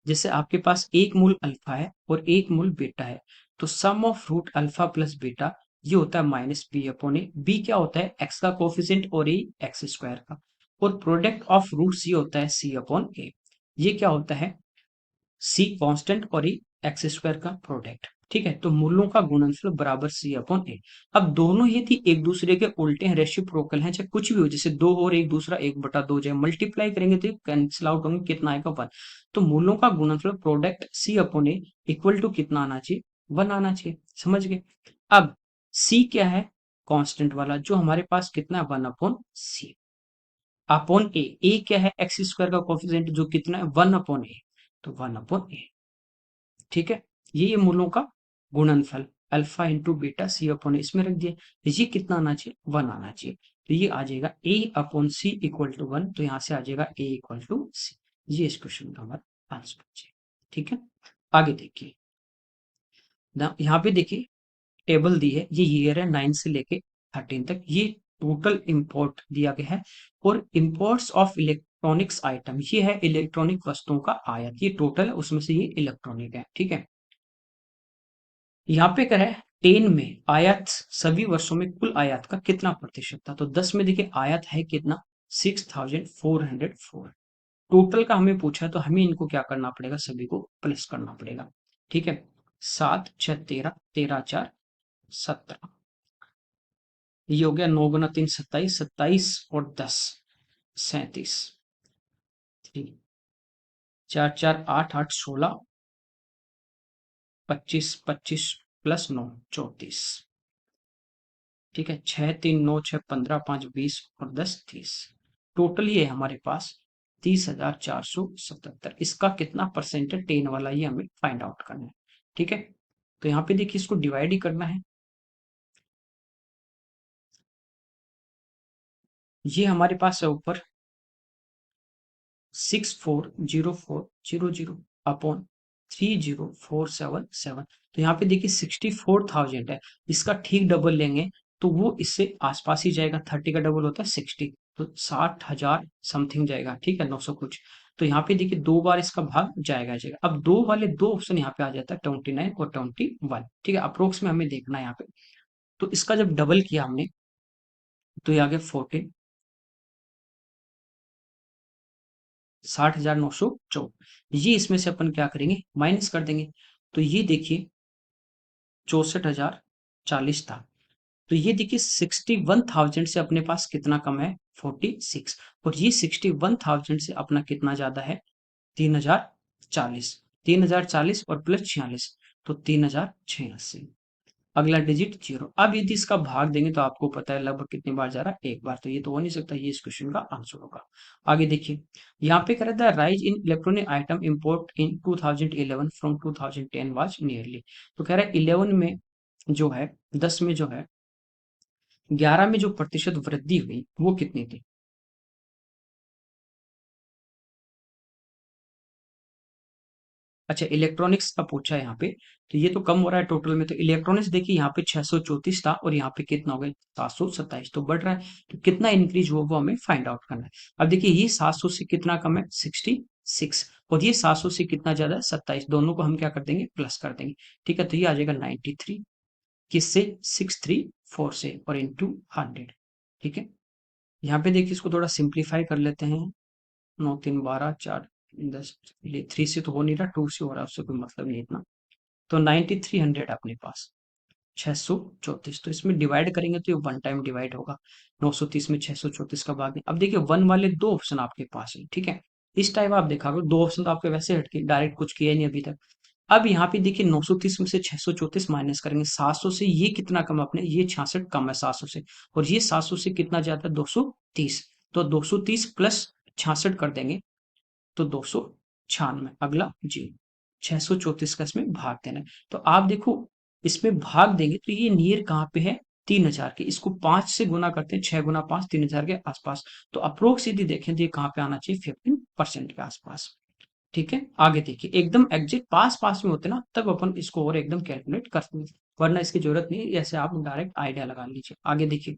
जैसे आपके पास एक मूल अल्फा है और एक मूल बीटा है, तो sum of root alpha plus beta ये होता है minus b upon a, b क्या होता है एक्स का कोफिशिएंट और ए एक्स स्क्वायर का, और प्रोडक्ट ऑफ रूट्स ये होता है सी अपॉन ए, ये क्या होता है सी कांस्टेंट और ए एक्स स्क्वायर का प्रोडक्ट। ठीक है, तो मूलों का गुणनफल बराबर सी अपॉन ए। अब दोनों यदि एक दूसरे के उल्टे हैं, रेसिप्रोकल हैं, चाहे कुछ भी हो, जैसे दो और एक दूसरा 1/2 जाए, मल्टीप्लाई करेंगे तो कैंसिल आउट होंगे, कितना आएगा 1। तो मूलों का गुणनफल product c upon a equal to कितना आना चाहिए, 1 आना चाहिए। समझ गए। अब सी क्या है, कांस्टेंट वाला, जो हमारे पास कितना है, 1 अपॉन सी अपॉन ए क्या है, एक्स स्क्वायर का कोफिशिएंट जो कितना है, 1 अपॉन ए, तो 1 अपॉन ए। ठीक है, ये मूलों का गुणनफल अल्फा इंटू बीटा सी अपॉन इसमें रख दिया। ये कितना आना चाहिए, 1 आना चाहिए। तो ये आ जाएगा ए अपॉन सी इक्वल टू 1, तो यहां से आ जाएगा ए इक्वल टू सी। ये इस क्वेश्चन का हमारा आंसर है। ठीक है, आगे देखिए यहाँ पे देखिए टेबल दी है, ये ईयर है 9 से लेके 13 तक, ये टोटल इंपोर्ट दिया गया है। और इंपोर्ट्स ऑफ इलेक्ट्रॉनिक्स आइटम, ये है इलेक्ट्रॉनिक वस्तुओं का आयात, ये टोटल है, उसमें से ये इलेक्ट्रॉनिक है। ठीक है, यहाँ पे क्या है, 10 में आयात सभी वर्षों में कुल आयात का कितना प्रतिशत था, तो 10 में देखिए आयात है कितना, 6404। टोटल का हमें पूछा है, तो हमें इनको क्या करना पड़ेगा, सभी को प्लस करना पड़ेगा। ठीक है, 7 6 13, 13 4 17, ये हो गया 9 गुना 3 27, 27 और 10 37, 4 4 8 8 16, 25 25 प्लस 9 34। ठीक है, 6 3 9 6 15 5 20 और 10 30। टोटल ये है हमारे पास 30,477। इसका कितना परसेंट है 10 वाला, ये हमें फाइंड आउट करना है। ठीक है, तो यहाँ पे देखिए इसको डिवाइड ही करना है। ये हमारे पास है ऊपर 640400 अपॉन 30477। तो यहाँ पे देखिए 64,000 है, इसका ठीक डबल लेंगे तो वो इससे आसपास ही जाएगा, 30 का डबल होता है 60, तो 60,000 समथिंग जाएगा। ठीक है, 900 कुछ। तो यहाँ पे देखिए 2 बार इसका भाग जाएगा। अब दो वाले दो ऑप्शन यहाँ पे आ जाता है, 29 और 21। ठीक है, अप्रोक्स में हमें देखना है यहाँ पे। तो इसका जब डबल किया हमने, तो ये आ गया 14, 60,904। ये इसमें से अपन क्या करेंगे, माइनस कर देंगे। तो ये देखिए 64,040 था। तो ये देखिए 61,000 से अपने पास कितना कम है, 46। और ये 61,000 से अपना कितना ज्यादा है, 3,040। 3,040 और प्लस 46, तो 3,086। अगला डिजिट 0। अब यदि इसका भाग देंगे तो आपको पता है लगभग कितनी बार जा रहा है, एक बार, तो ये तो हो नहीं सकता, ये इस क्वेश्चन का आंसर होगा। आगे देखिए, यहाँ पे कह रहा था rise in electronic item import in 2011 from 2010 was nearly. तो कह रहा है 11 में जो है, 10 में जो है, 11 में जो प्रतिशत वृद्धि हुई वो कितनी थी। अच्छा, इलेक्ट्रॉनिक्स का पूछा है यहाँ पे, तो ये तो कम हो रहा है टोटल में। तो इलेक्ट्रॉनिक्स देखिए यहाँ पे 634 था और यहाँ पे कितना हो गया, 727, तो बढ़ रहा है। तो कितना इंक्रीज हुआ वो हमें फाइंड आउट करना है। अब देखिए ये 700 से कितना कम है, 66, और ये 700 से कितना ज्यादा है, 27। दोनों को हम क्या कर देंगे, प्लस कर देंगे। ठीक है, तो ये आ जाएगा 93, किससे, 634 से, और इंटू 100। ठीक है, यहाँ पे देखिए इसको थोड़ा सिंप्लीफाई कर लेते हैं। 9 3 12 4 10, ये 3 से तो हो नहीं रहा, 2 से हो रहा है, उससे कोई मतलब नहीं इतना। तो 9300 अपने पास, 634। तो इसमें डिवाइड करेंगे तो ये वन टाइम डिवाइड होगा, 930 में 634 का भाग नहीं। अब देखिए वन वाले दो ऑप्शन आपके पास है। ठीक है, इस टाइम आप देखा करो, दो ऑप्शन तो आपके वैसे हटके डायरेक्ट कुछ किया ही नहीं अभी तक। अब यहाँ पे देखिए 930 में से 634 माइनस करेंगे, 700 से ये कितना कम है अपने, ये 66 कम है 700 से, और ये 700 से कितना ज्यादा है, 230। तो 230 प्लस 66 कर देंगे, तो 296। अगला जी, 634 का इसमें भाग देना है। तो आप देखो इसमें भाग देंगे तो ये नियर कहाँ पे है, 3,000 के। इसको 5 से गुना करते हैं, 6 गुना 5, 3,000 के आसपास। तो अप्रोक्स यदि देखें तो ये कहाँ पे आना चाहिए, 15% के आसपास। ठीक है, आगे देखिए एकदम एग्जैक्ट पास पास में होते ना, तब अपन इसको और एकदम कैलकुलेट करते हैं, वरना इसकी जरूरत नहीं है, ऐसे आप डायरेक्ट आइडिया लगा लीजिए। आगे देखिए,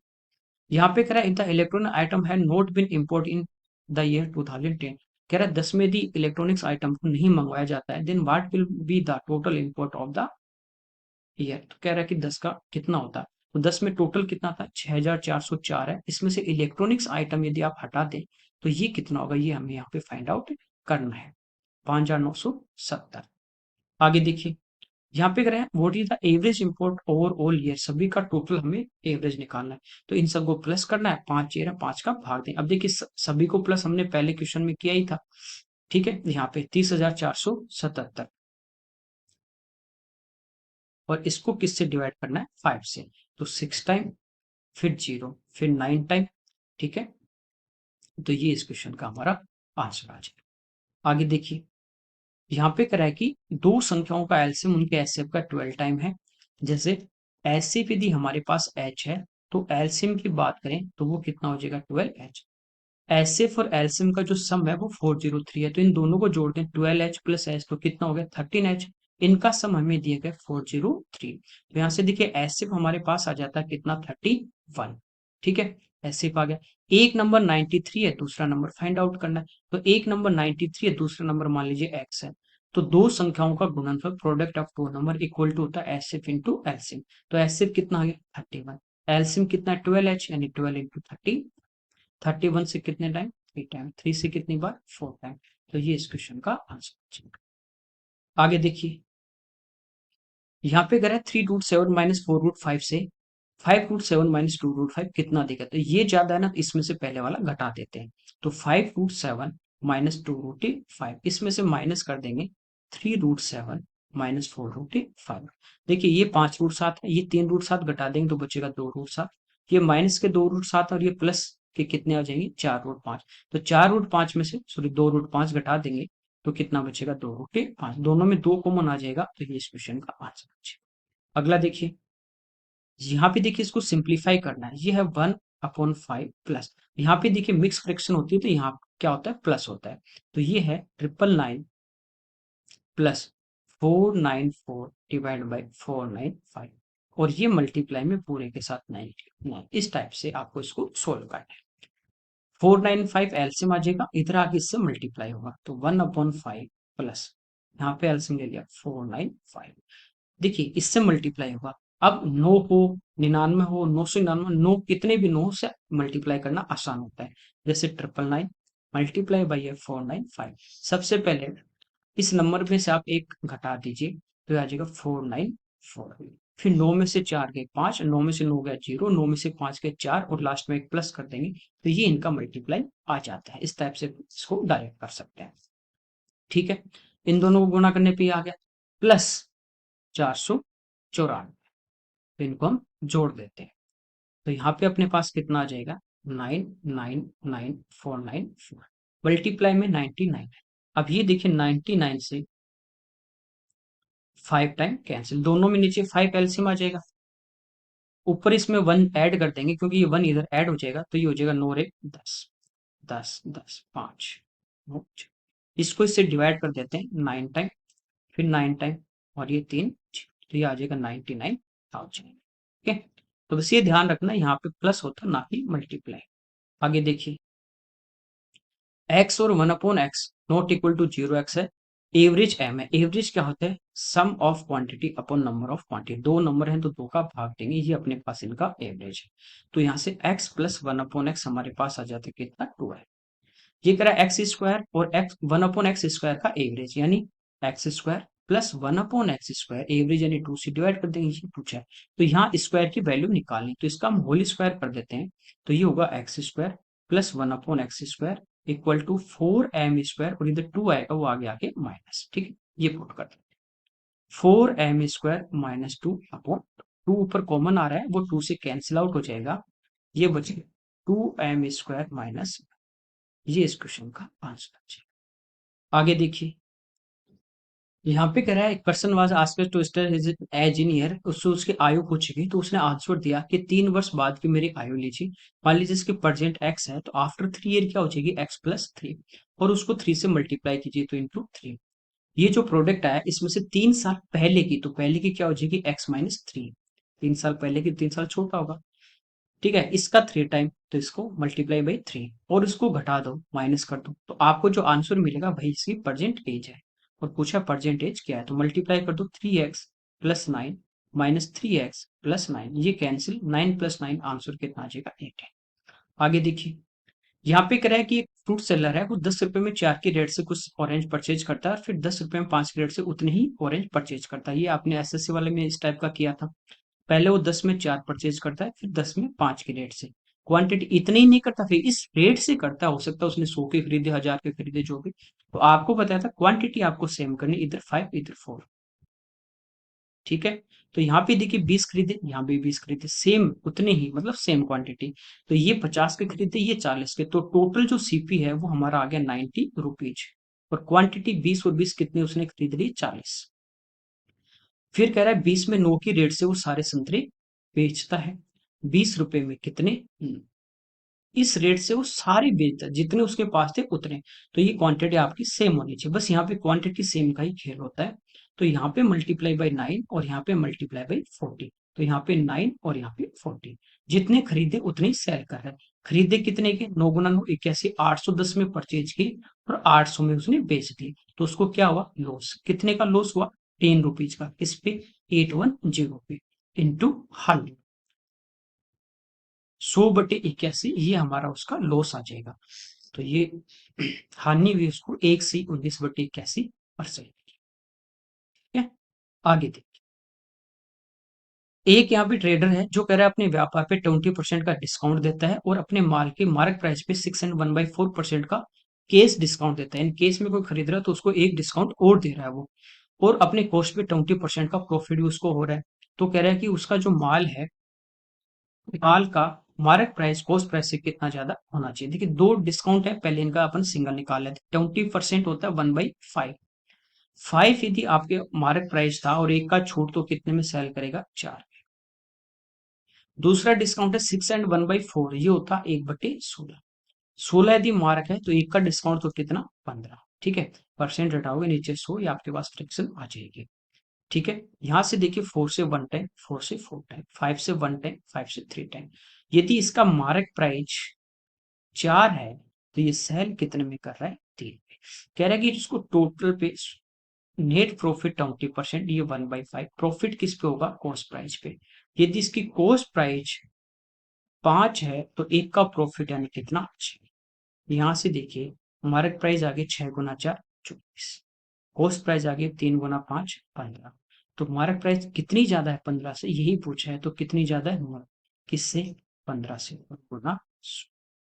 यहाँ पे कह रहा है द इलेक्ट्रॉनिक आइटम है not been import in the year 2010। कह रहा है 10 में यदि इलेक्ट्रॉनिक्स आइटम को नहीं मंगवाया जाता है, then what will be the total import of the year. तो कह रहा है कि 10 का कितना होता है, तो 10 में टोटल कितना था, 6,404 है। इसमें से इलेक्ट्रॉनिक्स आइटम यदि आप हटा दें तो ये कितना होगा, ये हमें यहाँ पे फाइंड आउट करना है, 5,970। आगे देखिए, यहाँ पे कह रहे हैं what is the average import over all year, सभी का टोटल हमें एवरेज निकालना है। तो इन सबको प्लस करना है, 5 ईयर है, 5 का भाग दें। अब देखिए सभी को प्लस हमने पहले क्वेश्चन में किया ही था, ठीक है। यहाँ पे 30,477, और इसको किससे डिवाइड करना है, 5 से। तो 6 टाइम, फिर 0, फिर 9 टाइम, ठीक है। तो ये इस क्वेश्चन का हमारा आंसर आ जाएगा। आगे देखिए, यहाँ पे कह रहा है कि दो संख्याओं का एलसीएम उनके एचसीएफ का 12 टाइम है। जैसे एचसीएफ यदि हमारे पास एच है, तो एलसीएम की बात करें तो वो कितना हो जाएगा, 12 एच। एचसीएफ और एलसीएम का जो सम है वो 403 है, तो इन दोनों को जोड़ते हैं, 12 एच प्लस एच, तो कितना हो गया, 13 एच। इनका सम हमें दिया गया 403। तो यहाँ से देखिए एचसीएफ हमारे पास आ जाता है कितना, 31, ठीक है। एचसीएफ आ गया। एक नंबर 93 है, दूसरा नंबर फाइंड आउट करना है। तो एक नंबर 93 है, दूसरा नंबर मान लीजिए एक्स है। तो दो संख्याओं का गुणनफल, product of two number, equal to होता है एचसीएफ इंटू एलसीएम। तो एचसीएफ कितना आ गया, 31। एलसीएम कितना है, 12 एच, यानी 12 इंटू 30। 31 से कितने टाइम, 3 टाइम। 3 से कितनी बार, 4 टाइम। तो ये इस क्वेश्चन का आंसर। आगे देखिए, यहाँ पे कह रहा है 3√7 माइनस 4√5 से 5√7 माइनस 2√5 कितना देगा। तो ये ज्यादा है ना, तो इसमें से पहले वाला घटा देते हैं। तो 5√7 माइनस 2√5, इसमें से माइनस कर देंगे 3√7 माइनस 4√5। देखिए ये 5√7 है, ये 3√7 घटा देंगे तो बचेगा 2√7। ये माइनस के 2√7 और ये प्लस के कितने आ जाएंगे, 4√5। तो 4√5 में से सॉरी 2√5 घटा देंगे तो कितना बचेगा, 2√5। दोनों में 2 कॉमन आ जाएगा, तो ये इस क्वेश्चन का आंसर बचेगा। अगला देखिए, यहाँ पे देखिए इसको सिंप्लीफाई करना है। ये है 1/5 प्लस, यहाँ पे देखिए मिक्स फ्रैक्शन होती है तो यहाँ क्या होता है, प्लस होता है। तो ये है 999 प्लस 494 डिवाइड बाई 495, और ये मल्टीप्लाई में पूरे के साथ 99। इस टाइप से आपको इसको सोल्व करना है। 495 एलसीएम आ जाएगा, इधर आगे इससे मल्टीप्लाई होगा, तो 1/5 प्लस, यहाँ पे एलसीएम ले लिया 495। देखिए इससे मल्टीप्लाई होगा। अब 9 हो, 99 हो, 999, 9 कितने भी 9 से मल्टीप्लाई करना आसान होता है। जैसे 999 मल्टीप्लाई बाई 495। सबसे पहले इस नंबर में से आप एक घटा दीजिए, तो आ जाएगा 494। फिर 9 में से 4 गए 5, 9 में से 9 गया 0, 9 में से 5 गए 4, और लास्ट में एक प्लस कर देंगे, तो ये इनका मल्टीप्लाई आ जाता है। इस टाइप से इसको डायरेक्ट कर सकते हैं, ठीक है। इन दोनों को गुणा करने पे आ गया प्लस 494, तो इनको हम जोड़ देते हैं। तो यहाँ पे अपने पास कितना आ जाएगा, 999494, मल्टीप्लाई में 99 है। अब ये देखिए 99 से 5 टाइम कैंसिल, दोनों में नीचे 5 एलसीएम आ जाएगा। ऊपर इसमें 1 ऐड कर देंगे, क्योंकि ये 1 इधर ऐड हो जाएगा, तो ये हो जाएगा 9 रे 10, 10 10 5, इसको इससे डिवाइड कर देते हैं 9 टाइम, फिर 9 टाइम, और ये 3, तो ये आ जाएगा 99,000, ठीक है। तो बस ये ध्यान रखना, यहाँ पे प्लस होता ना कि मल्टीप्लाई। आगे देखिए, एक्स और 1/x not equal to 0x है। एवरेज m है। एवरेज क्या होता है, sum of quantity upon number of quantity. दो नंबर हैं तो दो का भाग देंगे, ये अपने पास इनका एवरेज है। तो यहाँ से x प्लस 1/x हमारे पास आ जाता है कितना, 2 है। ये कह रहा है एक्स स्क्वायर और एक्स 1/x स्क्वायर का एवरेज, यानी x square plus 1/x square, average यानी 2 से डिवाइड कर देंगे, ये पूछा है। तो यहाँ स्क्वायर की वैल्यू निकालनी, तो इसका हम होल स्क्वायर कर देते हैं। तो ये होगा x square plus 1/x square equal to 4m square, और इधर 2 आएगा वो आगे आके माइनस, ठीक है। ये पुट कर देते हैं, 4m स्क्वायर माइनस 2/2 ऊपर कॉमन आ रहा है, वो 2 से कैंसिल आउट हो जाएगा, ये बचेगा 2m स्क्वायर माइनस। ये इस क्वेश्चन का आंसर है। आगे देखिए, यहाँ पे कह रहा है एक person was asked to study his age in year, उससे उसकी आयु पूछी गई, तो उसने आंसर दिया कि 3 वर्ष बाद की मेरी आयु लीजिए। मान लीजिए इसकी प्रेजेंट एक्स है, तो आफ्टर 3 ईयर क्या हो जाएगी, एक्स प्लस 3, और उसको 3 से मल्टीप्लाई कीजिए, तो इंटू 3। ये जो प्रोडक्ट आया इसमें से 3 साल पहले की, तो पहले की क्या हो जाएगी, एक्स माइनस 3। 3 साल पहले की, 3 साल छोटा होगा, ठीक है। इसका 3 टाइम, तो इसको मल्टीप्लाई बाई 3, और इसको घटा दो, माइनस कर दो, तो आपको जो आंसर मिलेगा भाई इसकी प्रेजेंट एज है। और पूछा प्रेजेंट एज क्या है, तो मल्टीप्लाई कर दो 3x plus 9 minus 3x plus 9, ये कैंसिल, 9 प्लस 9 आंसर कितना आ जाएगा, 8 है। आगे देखिए, यहाँ पे कह रहा है कि फ्रूट सेलर है वो 10 रुपए में 4 की रेट से कुछ ऑरेंज परचेज करता है और फिर 10 रुपए में 5 की रेट से उतने ही ऑरेंज परचेज करता है। ये आपने एसएससी वाले में इस टाइप का किया था। पहले वो 10 में 4 परचेज करता है, फिर 10 में 5 की रेट से। क्वांटिटी इतनी ही नहीं करता, फिर इस रेट से करता है। हो सकता है उसने 100 के खरीदे, 1000 के खरीदे, जो भी। तो आपको बताया था क्वांटिटी आपको सेम करनी, इधर 5 इधर 4। ठीक है। तो यहाँ पे देखिए 20 खरीदे, यहाँ भी 20 खरीदे, सेम उतने ही, मतलब सेम क्वांटिटी। तो ये 50 के खरीदे, ये 40 के, तो टोटल जो सीपी है वो हमारा आ गया 90 रुपीज। और क्वांटिटी 20 और 20 कितने उसने खरीद ली? 40। फिर कह रहा है 20 में 9 की रेट से वो सारे संतरे बेचता है। 20 रुपए में कितने? इस रेट से वो सारे बेचता है, जितने उसके पास थे उतने। तो ये क्वांटिटी आपकी सेम होनी चाहिए, बस यहाँ पे क्वांटिटी सेम का ही खेल होता है। तो यहाँ पे मल्टीप्लाई बाई 9 और यहाँ पे मल्टीप्लाई बाई 40। तो यहाँ पे 9 और यहाँ पे 40। जितने खरीदे उतने ही सेल कर रहा है। खरीदे कितने के? 9 गुना 9 81, 810 में परचेज की और 800 में उसने बेच दी। तो उसको क्या हुआ? लॉस। कितने का लॉस हुआ? 10 रुपीज का। किस पे? 810 पे इंटू 100। 100/81 ये हमारा उसका लॉस आ जाएगा। तो ये हानि हुई उसको 1 से 19/81%। ठीक है। आगे देखिए, एक यहाँ पे ट्रेडर है जो कह रहा है अपने व्यापार पे 20% का डिस्काउंट देता है और अपने माल के मार्क प्राइस पे 6.1/4% का केस डिस्काउंट देता है। इन केस में कोई खरीद रहा है तो उसको एक डिस्काउंट और दे रहा है वो। और अपने कॉस्ट पे 20% का प्रॉफिट भी उसको हो रहा है। तो कह रहा है कि उसका जो माल है, माल का मार्क प्राइस कॉस्ट प्राइस से कितना ज्यादा होना चाहिए। देखिए दो डिस्काउंट है, पहले इनका अपन सिंगल निकाल लेते हैं। 20% होता है 1/5। 5 यदि आपके मार्क प्राइस था और एक का छूट, तो कितने में सेल करेगा? 4। दूसरा डिस्काउंट है 6 and 1/4, ये होता है 1/16। 16 यदि मार्क है तो एक का डिस्काउंट तो कितना? 15। ठीक है। परसेंट हटाओगे नीचे 100, ये आपके पास फ्रैक्शन आ जाएगी। ठीक है। यहां से देखिए 4 से 1 टाइम, 4 से 4 टाइम, 5 से 1 टाइम, 5 से 3 टाइम। यदि इसका मार्क प्राइस 4 है तो ये सेल कितने में कर रहा है? 3 पे। कह रहा है कि इसको टोटल पे नेट प्रॉफिट 20%, ये 1/5। प्रॉफिट किस पे होगा? कॉस्ट प्राइस पे। यदि इसकी कॉस्ट प्राइस 5 है तो एक का प्रॉफिट यानी कितना? 6। यहां से देखिए मार्क प्राइस आगे 6 गुना 4 24, कॉस्ट प्राइस आगे 3 गुना 5 15। तो मार्क प्राइस कितनी ज्यादा है? 15 से, यही पूछा है। तो कितनी ज्यादा है? किससे? 15 से। गुना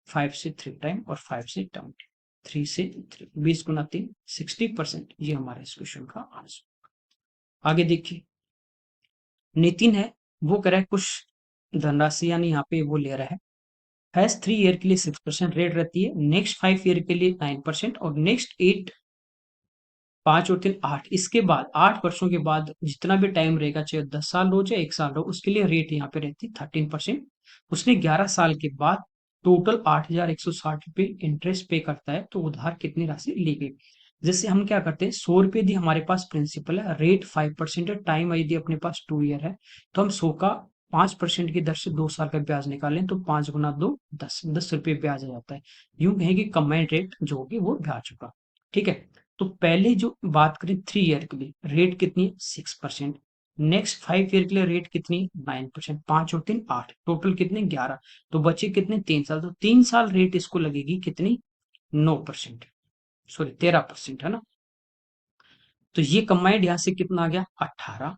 5 से 3 टाइम और 5 से 3 से 20 गुना 3 60%। ये हमारे इस क्वेश्चन का आंसर। आगे देखिए, नितिन है, वो कह रहा है कुछ धनराशि, यानी यहाँ पे वो ले रहा है। हैज 3 ईयर के लिए 6% रेट रहती है, नेक्स्ट 5 ईयर के लिए 9% और नेक्स्ट 8, 5 और 3 8, इसके बाद 8 वर्षों के बाद जितना भी टाइम रहेगा, चाहे 10 साल हो चाहे 1 साल हो, उसके लिए रेट यहाँ पे रहती है 13%। उसने 11 साल के बाद टोटल 8,160 रुपये इंटरेस्ट पे करता है। तो उधार कितनी राशि ली गई? जैसे हम क्या करते हैं, 100 रुपये यदि हमारे पास प्रिंसिपल है, रेट 5% है, टाइम यदि अपने पास 2 ईयर है, तो हम 100 का 5% की दर से 2 साल का ब्याज निकालें तो 5 गुना 2 10, 10 रुपये ब्याज आ जाता है। यूं कहें कि कंबाइंड रेट जो होगी वो ब्याज चुका। ठीक है। तो पहले जो बात करें 3 ईयर के लिए, रेट कितनी है? 6%। नेक्स्ट 5 ईयर के लिए रेट कितनी? 9%। 5 और 3 8, टोटल कितने? 11। तो बचे कितने? 3 साल। तो 3 साल रेट इसको लगेगी कितनी? 9%, सॉरी 13%, है ना। तो ये कंबाइंड यहां से कितना आ गया? 18।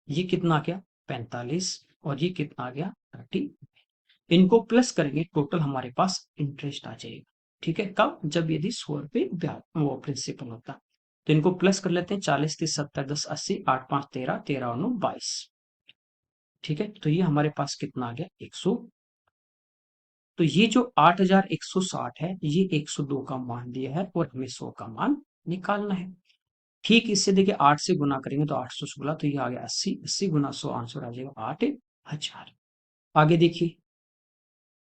ये कितना आ गया? 45। और ये कितना आ गया? 30। इनको प्लस करेंगे, टोटल हमारे पास इंटरेस्ट आ जाएगा। ठीक है। कब? जब यदि 100 रुपये ब्याज वो प्रिंसिपल होता। तो इनको प्लस कर लेते हैं। 40 30 70 10 80, 8 5 13, 13 और 9 22। ठीक है। तो ये हमारे पास कितना आ गया? 100। तो ये जो 8,160 है, ये 102 का मान दिया है और हमें 100 का मान निकालना है। ठीक इससे देखिए 8 से गुना करेंगे तो 816, तो ये आ गया 80। 80 गुना 100, आंसर आ जाएगा 8,000। आगे देखिए,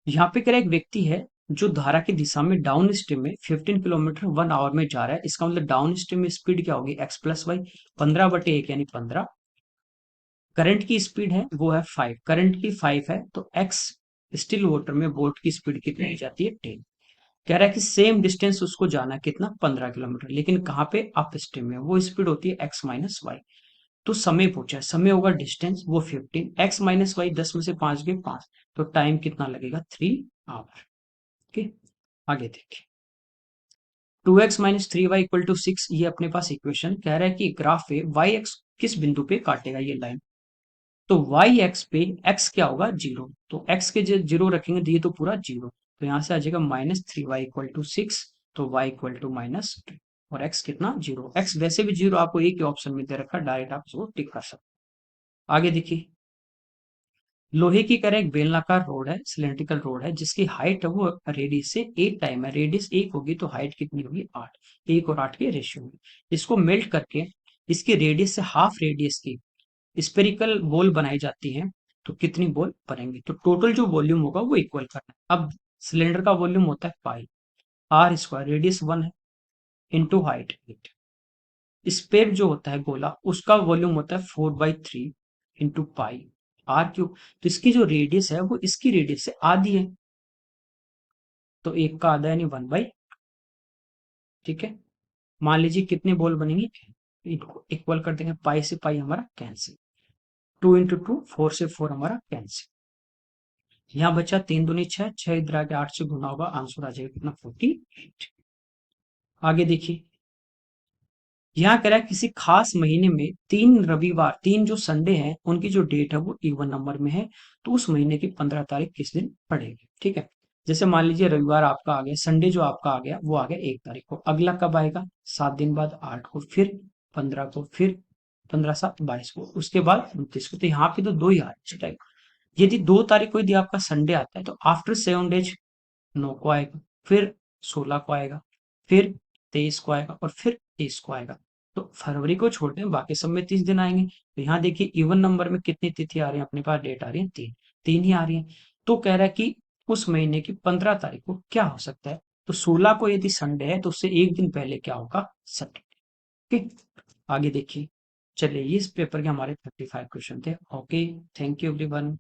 यहाँ पे कह रहा है एक व्यक्ति है जो धारा की दिशा में डाउन स्ट्रीम में 15 किलोमीटर 1 आवर में जा रहा है। इसका मतलब डाउन स्ट्रीम में स्पीड क्या होगी? x प्लस वाई, 15/1 यानी 15। करंट की स्पीड है वो है 5, करंट की 5 है, तो x स्टिल वाटर में बोट की स्पीड कितनी हो जाती है? 10। कह रहा है कि सेम डिस्टेंस उसको जाना कितना? 15 किलोमीटर, लेकिन कहाँ पे? अप स्ट्रीम में। वो स्पीड होती है x माइनस वाई। तो समय पूछा है, समय होगा डिस्टेंस वो 15, x माइनस वाई 10 में से 5 गए 5, तो टाइम कितना लगेगा? 3 आवर। ओके। आगे देखिए, 2x minus 3y equal to 6, ये अपने पास इक्वेशन कह रहा है कि ग्राफ पे वाई एक्स किस बिंदु पे काटेगा ये लाइन। तो वाई एक्स पे एक्स क्या होगा, जीरो। तो एक्स के जो जीरो रखेंगे तो ये तो पूरा जीरो, तो यहाँ से आ जाएगा -3y इक्वल टू 6, तो y इक्वल टू -2, और x कितना, जीरो। x वैसे भी जीरो, आपको एक ही ऑप्शन में दे रखा, डायरेक्ट आप इसको टिक कर सकते हो। आगे देखिए, लोहे की तरह एक बेलनाकार रोड है, सिलेंड्रिकल रोड है, जिसकी हाइट है वो रेडियस से 8 टाइम है। रेडियस 1 होगी तो हाइट कितनी होगी, 8। 1 और 8 के रेशियो में इसको मेल्ट करके इसकी रेडियस से हाफ रेडियस की स्पेरिकल बॉल बनाई जाती है। तो कितनी बॉल बनेंगी, तो टोटल जो वॉल्यूम होगा वो इक्वल करना है। अब सिलेंडर का वॉल्यूम होता है पाई आर स्क्वायर, रेडियस 1 है, इंटू हाइट 8। स्पेयर जो होता है गोला, उसका वॉल्यूम होता है 4/3 इंटू पाई आर क्यूब। तो इसकी जो रेडियस है वो इसकी रेडियस से आधी है, तो एक का आधा यानी 1/, ठीक है। मान लीजिए कितने बॉल बनेंगे, इनको इक्वल कर देंगे, पाई से पाई हमारा कैंसिल, 2 इंटू 2, 4 से 4 हमारा कैंसिल। यहाँ बचा 3 दूनी 6, 6 इधर आके 8 से गुना होगा, आंसर आ जाएगा कितना, 48। आगे देखिए, यहाँ कह रहा है किसी खास महीने में 3 रविवार, 3 जो संडे हैं उनकी जो डेट है वो इवन नंबर में है, तो उस महीने की 15 तारीख किस दिन पड़ेगी, ठीक है। जैसे मान लीजिए रविवार आपका आ गया, संडे जो आपका आ गया वो आ गया 1 तारीख को, अगला कब आएगा, 7 दिन बाद 8 को, फिर 15 को, फिर 15 7 22 को, उसके बाद 29 को। तो यहाँ पे तो 2 ही आ रहे हैं। यदि 2 तारीख को यदि आपका संडे आता है तो आफ्टर 7 डेज 9 को आएगा, फिर 16 को आएगा, फिर 23 को आएगा, और फिर 30 को आएगा। तो फरवरी को छोड़ दें, बाकी सब में 30 दिन आएंगे। तो यहाँ देखिए इवन नंबर में कितनी तिथि आ रही है, अपने पास डेट आ रही है 3, 3 ही आ रही है। तो कह रहा है कि उस महीने की 15 तारीख को क्या हो सकता है, तो 16 को यदि संडे है तो उससे एक दिन पहले क्या होगा, सैटरडे। ओके, आगे देखिए। चलिए, इस पेपर के हमारे 35 क्वेश्चन थे। Okay, thank you everyone.